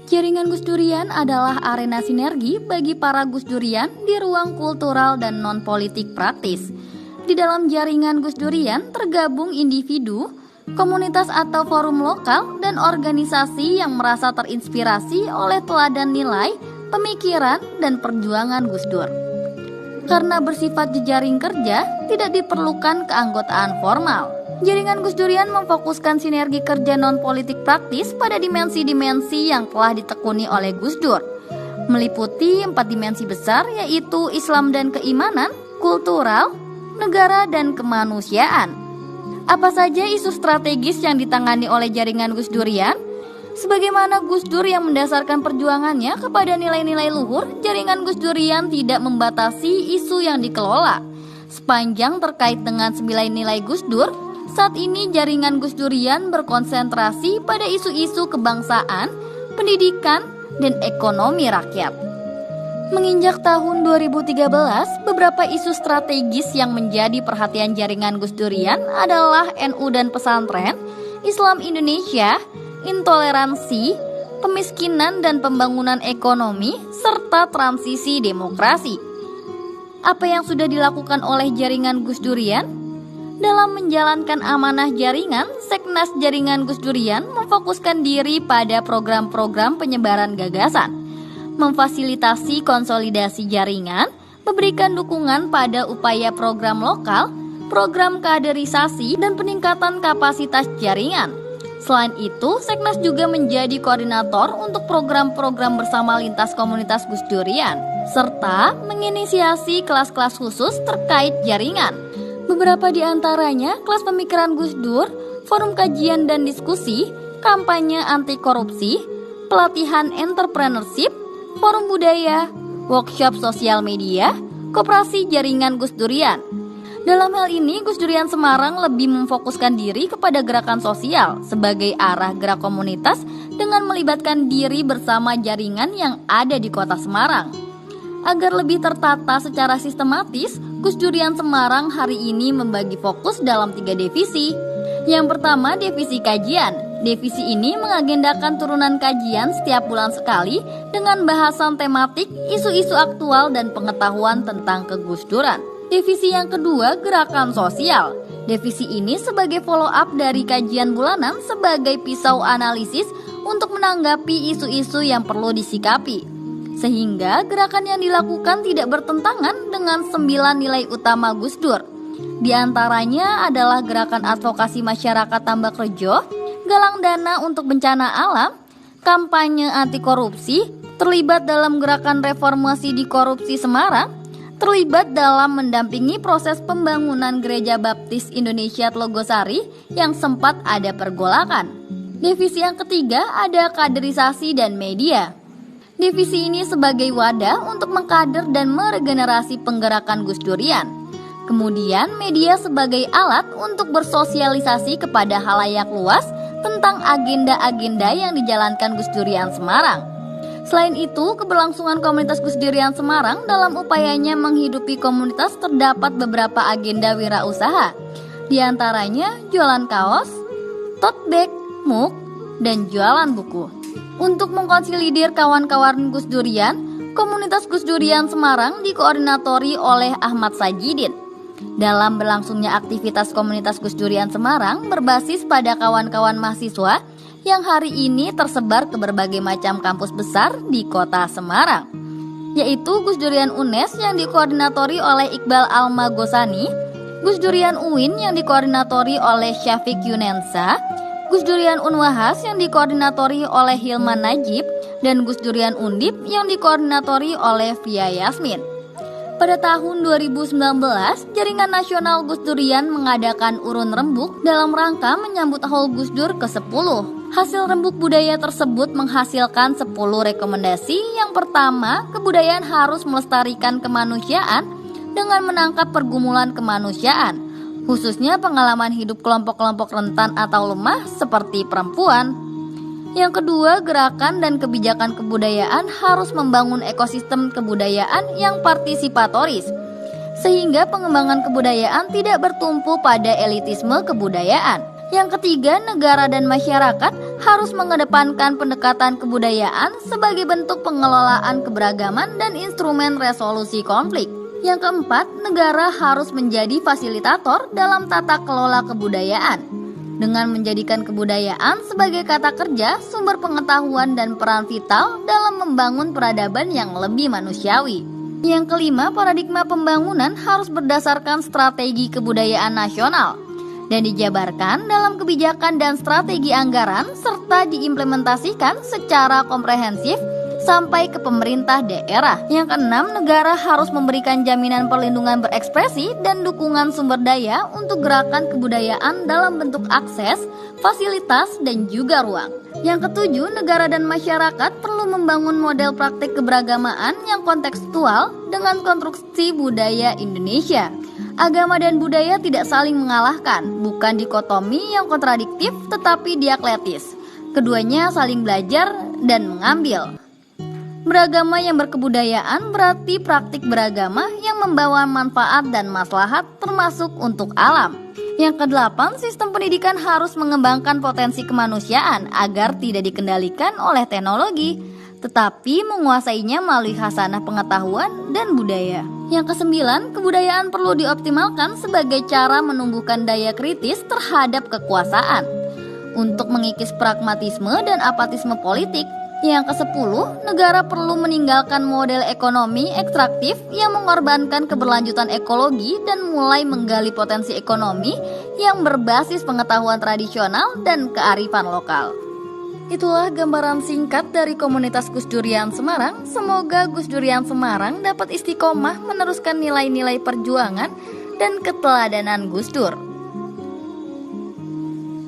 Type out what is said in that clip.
Jaringan Gus Durian adalah arena sinergi bagi para Gus Durian di ruang kultural dan non-politik praktis. Di dalam jaringan Gus Durian tergabung individu, komunitas atau forum lokal, dan organisasi yang merasa terinspirasi oleh teladan nilai, pemikiran, dan perjuangan Gus Dur. Karena bersifat jejaring kerja, tidak diperlukan keanggotaan formal. Jaringan Gus Durian memfokuskan sinergi kerja non-politik praktis pada dimensi-dimensi yang telah ditekuni oleh Gus Dur, meliputi 4 dimensi besar, yaitu Islam dan keimanan, kultural, negara, dan kemanusiaan. Apa saja isu strategis yang ditangani oleh jaringan Gus Durian? Sebagaimana Gus Dur yang mendasarkan perjuangannya kepada nilai-nilai luhur, jaringan Gus Durian tidak membatasi isu yang dikelola. Sepanjang terkait dengan 9 nilai Gus Dur, saat ini jaringan Gus Durian berkonsentrasi pada isu-isu kebangsaan, pendidikan, dan ekonomi rakyat. Menginjak tahun 2013, beberapa isu strategis yang menjadi perhatian jaringan Gus Durian adalah NU dan pesantren, Islam Indonesia, intoleransi, pemiskinan dan pembangunan ekonomi, serta transisi demokrasi. Apa yang sudah dilakukan oleh jaringan Gus Durian? Dalam menjalankan amanah jaringan, Seknas Jaringan Gus Durian memfokuskan diri pada program-program penyebaran gagasan, memfasilitasi konsolidasi jaringan, memberikan dukungan pada upaya program lokal, program kaderisasi, dan peningkatan kapasitas jaringan. Selain itu, Seknas juga menjadi koordinator untuk program-program bersama lintas komunitas Gus Durian, serta menginisiasi kelas-kelas khusus terkait jaringan. Beberapa di antaranya kelas pemikiran Gus Dur, forum kajian dan diskusi, kampanye anti korupsi, pelatihan entrepreneurship, forum budaya, workshop sosial media, koperasi jaringan Gus Durian. Dalam hal ini, Gus Durian Semarang lebih memfokuskan diri kepada gerakan sosial sebagai arah gerak komunitas dengan melibatkan diri bersama jaringan yang ada di kota Semarang. Agar lebih tertata secara sistematis, Gus Durian Semarang hari ini membagi fokus dalam 3 divisi. Yang pertama, divisi kajian. Divisi ini mengagendakan turunan kajian setiap bulan sekali dengan bahasan tematik, isu-isu aktual, dan pengetahuan tentang kegusduran. Divisi yang kedua, gerakan sosial. Divisi ini sebagai follow up dari kajian bulanan sebagai pisau analisis untuk menanggapi isu-isu yang perlu disikapi, sehingga gerakan yang dilakukan tidak bertentangan dengan 9 nilai utama Gus Dur. Di antaranya adalah gerakan advokasi masyarakat Tambak Rejo, galang dana untuk bencana alam, kampanye anti korupsi, terlibat dalam gerakan reformasi di korupsi Semarang, terlibat dalam mendampingi proses pembangunan Gereja Baptis Indonesia Tlogosari yang sempat ada pergolakan. Divisi yang ketiga ada kaderisasi dan media. Divisi ini sebagai wadah untuk mengkader dan meregenerasi penggerakan Gus Durian. Kemudian media sebagai alat untuk bersosialisasi kepada halayak luas tentang agenda-agenda yang dijalankan Gus Durian Semarang. Selain itu, keberlangsungan komunitas Gus Durian Semarang dalam upayanya menghidupi komunitas terdapat beberapa agenda wirausaha. Di antaranya jualan kaos, tote bag, mug, dan jualan buku. Untuk mengkonsolidir kawan-kawan Gus Durian, komunitas Gus Durian Semarang dikoordinatori oleh Ahmad Sajidin. Dalam berlangsungnya aktivitas komunitas Gus Durian Semarang berbasis pada kawan-kawan mahasiswa yang hari ini tersebar ke berbagai macam kampus besar di kota Semarang, yaitu Gus Durian UNES yang dikoordinatori oleh Iqbal Almagosani, Gus Durian UIN yang dikoordinatori oleh Syafiq Yunensa, Gus Durian Unwahas yang dikoordinatori oleh Hilman Najib, dan Gus Durian Undip yang dikoordinatori oleh Via Yasmin. Pada tahun 2019, Jaringan Nasional Gus Durian mengadakan urun rembuk dalam rangka menyambut Haul Gus Dur ke-10. Hasil rembuk budaya tersebut menghasilkan 10 rekomendasi. Yang pertama, kebudayaan harus melestarikan kemanusiaan dengan menangkap pergumulan kemanusiaan, khususnya pengalaman hidup kelompok-kelompok rentan atau lemah seperti perempuan. Yang kedua, gerakan dan kebijakan kebudayaan harus membangun ekosistem kebudayaan yang partisipatoris, sehingga pengembangan kebudayaan tidak bertumpu pada elitisme kebudayaan. Yang ketiga, negara dan masyarakat harus mengedepankan pendekatan kebudayaan sebagai bentuk pengelolaan keberagaman dan instrumen resolusi konflik. Yang keempat, negara harus menjadi fasilitator dalam tata kelola kebudayaan dengan menjadikan kebudayaan sebagai kata kerja, sumber pengetahuan dan peran vital dalam membangun peradaban yang lebih manusiawi. Yang kelima, paradigma pembangunan harus berdasarkan strategi kebudayaan nasional dan dijabarkan dalam kebijakan dan strategi anggaran serta diimplementasikan secara komprehensif sampai ke pemerintah daerah. Yang keenam, negara harus memberikan jaminan perlindungan berekspresi dan dukungan sumber daya untuk gerakan kebudayaan dalam bentuk akses, fasilitas, dan juga ruang. Yang ketujuh, negara dan masyarakat perlu membangun model praktik keberagamaan yang kontekstual dengan konstruksi budaya Indonesia. Agama dan budaya tidak saling mengalahkan, bukan dikotomi yang kontradiktif tetapi dialektis. Keduanya saling belajar dan mengambil. Beragama yang berkebudayaan berarti praktik beragama yang membawa manfaat dan maslahat termasuk untuk alam. Yang kedelapan, sistem pendidikan harus mengembangkan potensi kemanusiaan agar tidak dikendalikan oleh teknologi, tetapi menguasainya melalui khasanah pengetahuan dan budaya. Yang kesembilan, kebudayaan perlu dioptimalkan sebagai cara menumbuhkan daya kritis terhadap kekuasaan untuk mengikis pragmatisme dan apatisme politik. Yang ke-10, negara perlu meninggalkan model ekonomi ekstraktif yang mengorbankan keberlanjutan ekologi dan mulai menggali potensi ekonomi yang berbasis pengetahuan tradisional dan kearifan lokal. Itulah gambaran singkat dari komunitas Gus Durian Semarang. Semoga Gus Durian Semarang dapat istiqomah meneruskan nilai-nilai perjuangan dan keteladanan Gus Dur.